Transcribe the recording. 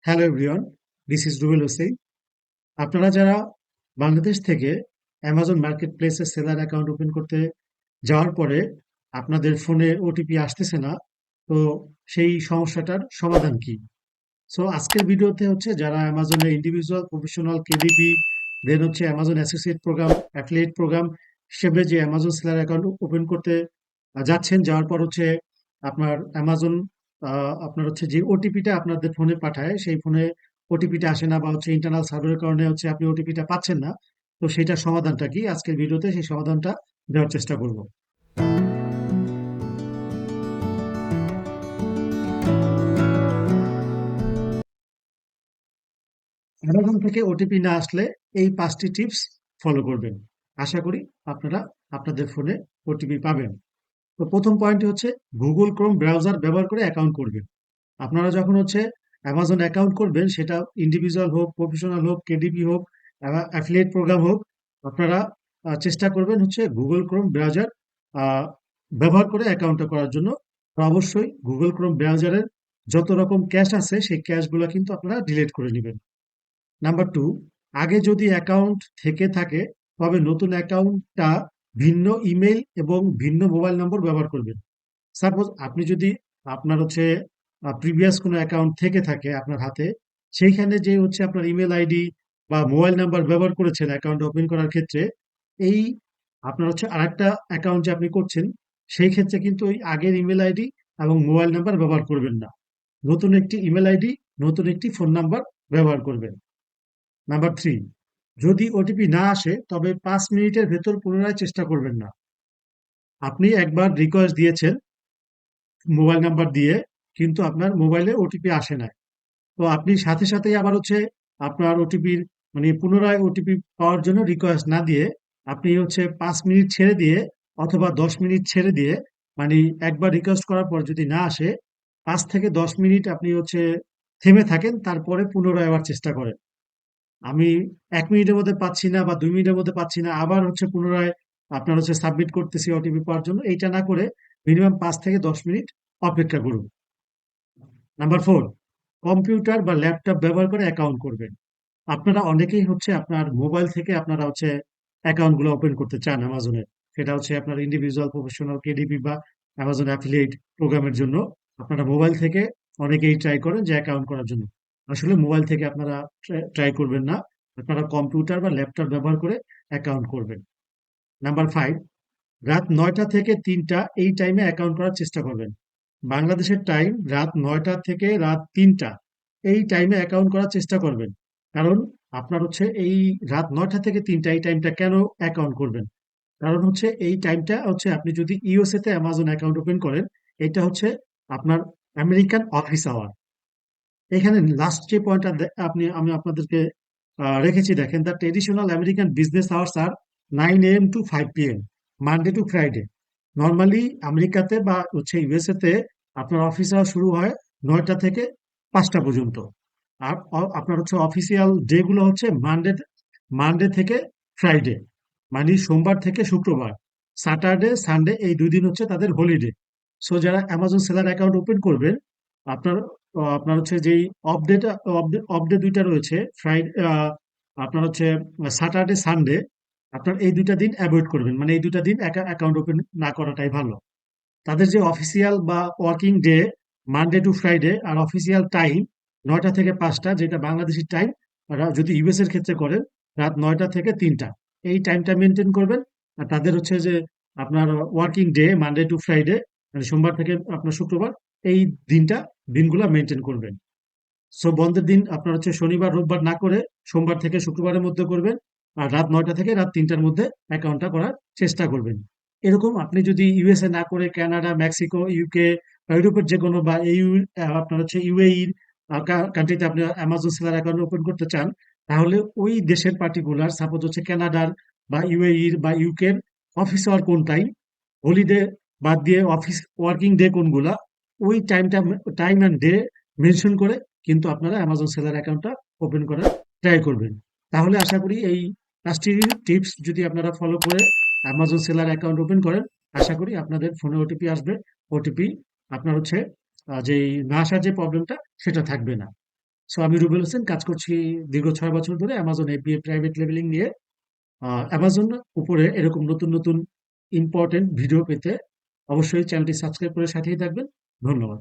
Hello everyone, this is Rubel Hossain. আপনারা যারা বাংলাদেশ থেকে অ্যামাজন মার্কেট প্লেসে সেলার অ্যাকাউন্ট ওপেন করতে যাওয়ার পরে আপনাদের ফোনে ওটিপি আসতেছে না, তো সেই সমস্যাটার সমাধান কি? সো আজকের ভিডিওতে হচ্ছে যারা অ্যামাজনে ইন্ডিভিজুয়াল, প্রফেশনাল, কেডিপি, দেন হচ্ছে Amazon associate program, affiliate program হিসেবে যে অ্যামাজন সেলার অ্যাকাউন্ট ওপেন করতে যাচ্ছেন, যাওয়ার পর হচ্ছে আপনার অ্যামাজন আপনার হচ্ছে যে ওটিপিটা আপনাদের ফোনে পাঠায়, সেই ফোনে ওটিপিটা আসে না বা হচ্ছে ইন্টারনাল সার্ভারের কারণে হচ্ছে আপনি ওটিপিটা পাচ্ছেন না। তো সেটার সমাধানটা কি? আজকের ভিডিওতে সেই সমাধানটা দেওয়ার চেষ্টা করব। অ্যামাজন থেকে ওটিপি না আসলে এই 5টি টিপস ফলো করবেন। আশা করি আপনারা আপনাদের ফোনে ওটিপি পাবেন। তো প্রথম পয়েন্টটি হচ্ছে গুগল ক্রোম ব্রাউজার ব্যবহার করে অ্যাকাউন্ট করবেন। আপনারা যখন হচ্ছে অ্যামাজন অ্যাকাউন্ট করবেন, সেটা ইন্ডিভিজুয়াল হোক, প্রফেশনাল হোক, কেডিপি হোক, অ্যাফিলিয়েট প্রোগ্রাম হোক, আপনারা চেষ্টা করবেন হচ্ছে গুগল ক্রোম ব্রাউজার ব্যবহার করে অ্যাকাউন্টটা করার জন্য। তো অবশ্যই গুগল ক্রোম ব্রাউজারের যত রকম ক্যাশ আছে সেই ক্যাশগুলো কিন্তু আপনারা ডিলিট করে নেবেন। নাম্বার 2, আগে যদি অ্যাকাউন্ট থেকে থাকে তবে নতুন অ্যাকাউন্টটা ভিন্ন ইমেইল এবং ভিন্ন মোবাইল নম্বর ব্যবহার করবেন। সাপোজ আপনি যদি আপনার হচ্ছে প্রিভিয়াস কোনো অ্যাকাউন্ট থেকে থাকে আপনার হাতে, সেইখানে যে হচ্ছে আপনার ইমেল আইডি বা মোবাইল নাম্বার ব্যবহার করেছেন অ্যাকাউন্ট ওপেন করার ক্ষেত্রে, এই আপনার হচ্ছে আরেকটা অ্যাকাউন্ট যে আপনি করছেন, সেই ক্ষেত্রে কিন্তু ওই আগের ইমেল আইডি এবং মোবাইল নাম্বার ব্যবহার করবেন না। নতুন একটি ইমেল আইডি, নতুন একটি ফোন নাম্বার ব্যবহার করবেন। নাম্বার 3, যদি ওটিপি না আসে তবে 5 মিনিটের ভেতর পুনরায় চেষ্টা করবেন না। আপনি একবার রিকোয়েস্ট দিয়েছেন মোবাইল নাম্বার দিয়ে, কিন্তু আপনার মোবাইলে ওটিপি আসে নাই। তো আপনি সাথে সাথেই আবার হচ্ছে আপনার ওটিপির মানে পুনরায় ওটিপি পাওয়ার জন্য রিকোয়েস্ট না দিয়ে আপনি হচ্ছে 5 মিনিট ছেড়ে দিয়ে অথবা 10 মিনিট ছেড়ে দিয়ে, মানে একবার রিকোয়েস্ট করার পর যদি না আসে 5 থেকে 10 মিনিট আপনি হচ্ছে থেমে থাকেন, তারপরে পুনরায় আবার চেষ্টা করেন। আমি 1 মিনিটের মধ্যে পাচ্ছি না বা 2 মিনিটের মধ্যে পাচ্ছি না, আবার হচ্ছে পুনরায় আপনার হচ্ছে সাবমিট করতেছি ওটিপি পাওয়ার জন্য, এইটা না করে মিনিমাম 5 থেকে 10 মিনিট অপেক্ষা করুন। নাম্বার 4, কম্পিউটার বা ল্যাপটপ ব্যবহার করে অ্যাকাউন্ট করবেন। আপনারা অনেকেই হচ্ছে আপনার মোবাইল থেকে আপনারা হচ্ছে অ্যাকাউন্ট গুলো ওপেন করতে চান অ্যামাজনের। সেটা হচ্ছে আপনার ইন্ডিভিজুয়াল, প্রফেশনাল, কেডিপি বা অ্যামাজন অ্যাফিলিয়েট প্রোগ্রামের জন্য আপনারা মোবাইল থেকে অনেকেই ট্রাই করেন যে অ্যাকাউন্ট করার জন্য। আসলে মোবাইল থেকে আপনারা ট্রাই করবেন না, আপনারা কম্পিউটার বা ল্যাপটপ ব্যবহার করে অ্যাকাউন্ট করবেন। নাম্বার 5, রাত ৯টা থেকে ৩টা এই টাইমে অ্যাকাউন্ট করার চেষ্টা করবেন। বাংলাদেশের টাইম রাত ৯টা থেকে রাত ৩টা এই টাইমে অ্যাকাউন্ট করার চেষ্টা করবেন। কারণ আপনার হচ্ছে এই রাত ৯টা থেকে ৩টা এই টাইমটা কেন অ্যাকাউন্ট করবেন? কারণ হচ্ছে এই টাইমটা হচ্ছে আপনি যদি ইউএসএ তে অ্যামাজন অ্যাকাউন্ট ওপেন করেন, এটা হচ্ছে আপনার আমেরিকান অফিস আওয়ার। এখানে লাস্ট যে পয়েন্টটা আমি আপনাদেরকে রেখেছি দেখেন, the traditional American business hours are 9 AM to 5 PM, Monday to Friday. Normally আমেরিকাতে বা হচ্ছে ইউএসএ তে আপনার অফিস আওয়ার শুরু হয় ৯টা থেকে 5টা পর্যন্ত। আর আপনার হচ্ছে অফিসিয়াল ডে গুলো হচ্ছে মানডে মানডে থেকে ফ্রাইডে, মানে সোমবার থেকে শুক্রবার। স্যাটারডে সানডে এই 2 দিন হচ্ছে তাদের হলিডে। সো যারা অ্যামাজন সেলার অ্যাকাউন্ট ওপেন করবেন, আপনার আপনার হচ্ছে যেই অফ ডেটা অফ ডে 2টা রয়েছে, আপনার হচ্ছে স্যাটারডে সানডে, আপনার এই 2টা দিন অ্যাভয়েড করবেন, মানে এই 2টা দিন অ্যাকাউন্ট ওপেন না করাটাই ভালো। তাদের যে অফিসিয়াল বা working day Monday to Friday, আর অফিসিয়াল টাইম ৯টা থেকে 5টা, যেটা বাংলাদেশি টাইম। যদি ইউএস এর ক্ষেত্রে করেন রাত ৯টা থেকে 3টা, এই টাইমটা মেনটেন করবেন। আর তাদের হচ্ছে যে আপনার working day Monday to Friday, মানে সোমবার থেকে আপনার শুক্রবার, এই দিনগুলা মেনটেন করবেন। সো বন্ধের দিন আপনার হচ্ছে শনিবার রোববার না করে সোমবার থেকে শুক্রবারের মধ্যে করবেন। আর রাত ৯টা থেকে রাত 3টার মধ্যে অ্যাকাউন্টটা করার চেষ্টা করবেন। এরকম আপনি যদি ইউএসএ না করে কানাডা, মেক্সিকো, ইউকে বা ইউরোপের যে কোনো বা ইউ আপনার হচ্ছে ইউএইর কান্ট্রিতে আপনি অ্যামাজন সেলার অ্যাকাউন্ট ওপেন করতে চান, তাহলে ওই দেশের পার্টিকুলার, সাপোজ হচ্ছে কানাডার বা ইউএইর বা ইউকের অফিস আওয়ার কোন টাইম, হলিডে বাদ দিয়ে অফিস ওয়ার্কিং ডে কোনগুলা, ওই টাইম অ্যান্ড ডে মেনশন করে কিন্তু আপনারা অ্যামাজন সেলার অ্যাকাউন্টটা ওপেন করার ট্রাই করবেন। তাহলে আশা করি এই 5টি টিপস যদি আপনারা ফলো করে অ্যামাজন সেলার অ্যাকাউন্ট ওপেন করেন, আশা করি আপনাদের ফোনে ওটিপি আসবে। ওটিপি আপনার হচ্ছে যে না আসার যে প্রবলেমটা, সেটা থাকবে না। সো আমি রুবেল হোসেন, কাজ করছি দীর্ঘ 6 বছর ধরে অ্যামাজন এফবিএ প্রাইভেট লেবেলিং নিয়ে। অ্যামাজন উপরে এরকম নতুন নতুন ইম্পর্টেন্ট ভিডিও পেতে অবশ্যই চ্যানেলটি সাবস্ক্রাইব করে সাথেই থাকবেন। ধন্যবাদ।